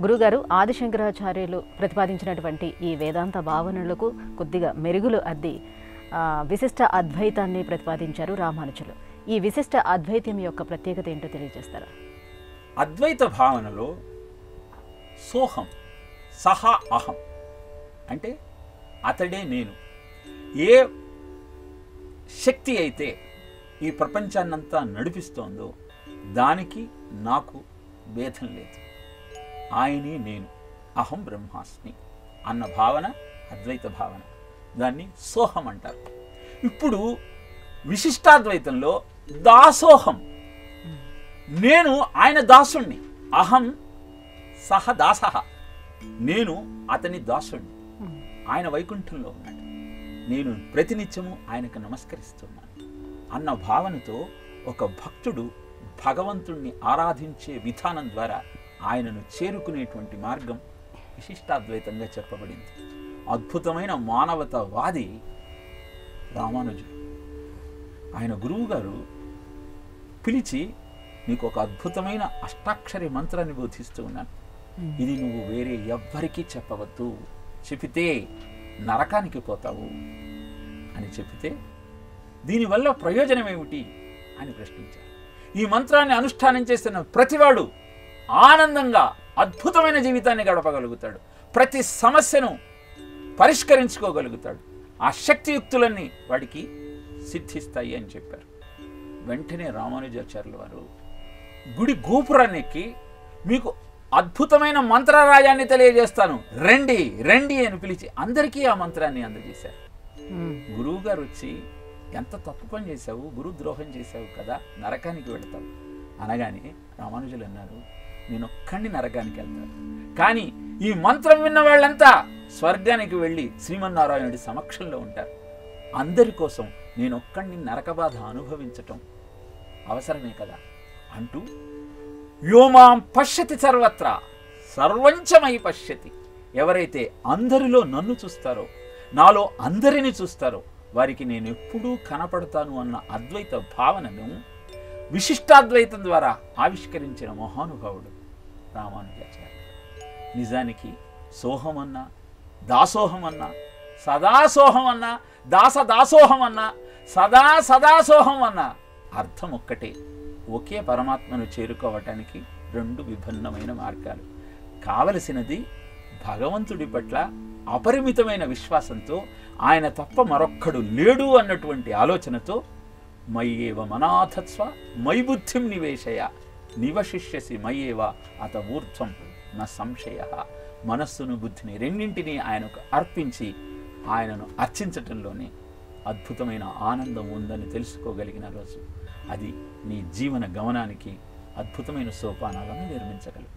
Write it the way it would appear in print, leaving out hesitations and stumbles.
గురుగారు ఆదిశంకరాచార్యులు ప్రతిపాదించినటువంటి ఈ వేదాంత భావనలకు కొద్దిగా మెరుగులు అద్ది విశిష్ట అద్వైతాన్ని ప్రతిపాదించారు రామానుజులు. ఈ విశిష్ట అద్వైతం యొక్క ప్రత్యేకత ఏంటో తెలియజేస్తారా? అద్వైత భావనలో సోహం, సహా అహం అంటే అతడే నేను. ఏ శక్తి అయితే ఈ ప్రపంచాన్నంతా నడిపిస్తోందో దానికి నాకు భేదం లేదు. ఆయనే నేను, అహం బ్రహ్మాస్మి అన్న భావన అద్వైత భావన. దాన్ని సోహం అంటారు. ఇప్పుడు విశిష్టాద్వైతంలో దాసోహం, నేను ఆయన దాసుణ్ణి. అహం సహ దాసః, నేను అతని దాసుణ్ణి. ఆయన వైకుంఠంలో ఉన్నాడు, నేను ప్రతినిత్యము ఆయనకు నమస్కరిస్తున్నాను అన్న భావనతో ఒక భక్తుడు భగవంతుణ్ణి ఆరాధించే విధానం ద్వారా ఆయనను చేరుకునేటువంటి మార్గం విశిష్టాద్వైతంగా చెప్పబడింది. అద్భుతమైన మానవతావాది రామానుజుడు. ఆయన గురువు గారు పిలిచి, నీకు ఒక అద్భుతమైన అష్టాక్షరి మంత్రాన్ని బోధిస్తూ ఉన్నాను, ఇది నువ్వు వేరే ఎవ్వరికీ చెప్పవద్దు, చెబితే నరకానికి పోతావు అని చెబితే దీనివల్ల ప్రయోజనం ఏమిటి అని ప్రశ్నించారు. ఈ మంత్రాన్ని అనుష్ఠానం చేస్తున్న ప్రతివాడు ఆనందంగా అద్భుతమైన జీవితాన్ని గడపగలుగుతాడు, ప్రతి సమస్యను పరిష్కరించుకోగలుగుతాడు, ఆ శక్తియుక్తులన్నీ వాడికి సిద్ధిస్తాయి అని చెప్పారు. వెంటనే రామానుజాచార్యుల వారు గుడి గోపురాన్ని ఎక్కి, మీకు అద్భుతమైన మంత్రరాజాన్ని తెలియజేస్తాను, రండి రండి అని పిలిచి అందరికీ ఆ మంత్రాన్ని అందజేశారు. గురువు గారు వచ్చి, ఎంత తప్పు పని చేశావు, గురు ద్రోహం చేశావు కదా, నరకానికి వెళతావు అనగానే రామానుజులు అన్నారు, నేను ఒక్కడిని నరకానికి వెళ్తాను, కానీ ఈ మంత్రం విన్న వాళ్ళంతా స్వర్గానికి వెళ్ళి శ్రీమన్నారాయణుడి సమక్షంలో ఉంటారు. అందరి కోసం నేను ఒక్కడిని నరక బాధ అనుభవించటం అవసరమే కదా అంటూ, వ్యోమాం పశ్యతి సర్వత్రా సర్వంచమై పశ్యతి, ఎవరైతే అందరిలో నన్ను చూస్తారో, నాలో అందరిని చూస్తారో వారికి నేను ఎప్పుడూ కనపడతాను అన్న అద్వైత భావనను విశిష్టాద్వైతం ద్వారా ఆవిష్కరించిన మహానుభావుడు రామానుజాచార్యులు. నిజానికి సోహమన్నా, దాసోహమన్నా, సదాసోహమన్నా, దాసదాసోహమన్నా, సదా సదాసోహమన్నా అర్థం ఒక్కటే. ఒకే పరమాత్మను చేరుకోవటానికి రెండు విభిన్నమైన మార్గాలు. కావలసినది భగవంతుడి పట్ల అపరిమితమైన విశ్వాసంతో, ఆయన తప్ప మరొక్కడు లేడు అన్నటువంటి ఆలోచనతో, మయ్యేవ మనాథత్స్వ మై బుద్ధిం నివేశయ నివశిష్యసి మయ్యేవ అత ఊర్ధ్వం న సంశయ. మనస్సును బుద్ధిని రెండింటినీ ఆయనకు అర్పించి ఆయనను అర్చించటంలోనే అద్భుతమైన ఆనందం ఉందని తెలుసుకోగలిగిన రోజు అది నీ జీవన గమనానికి అద్భుతమైన సోపానాలను నిర్మించగలవు.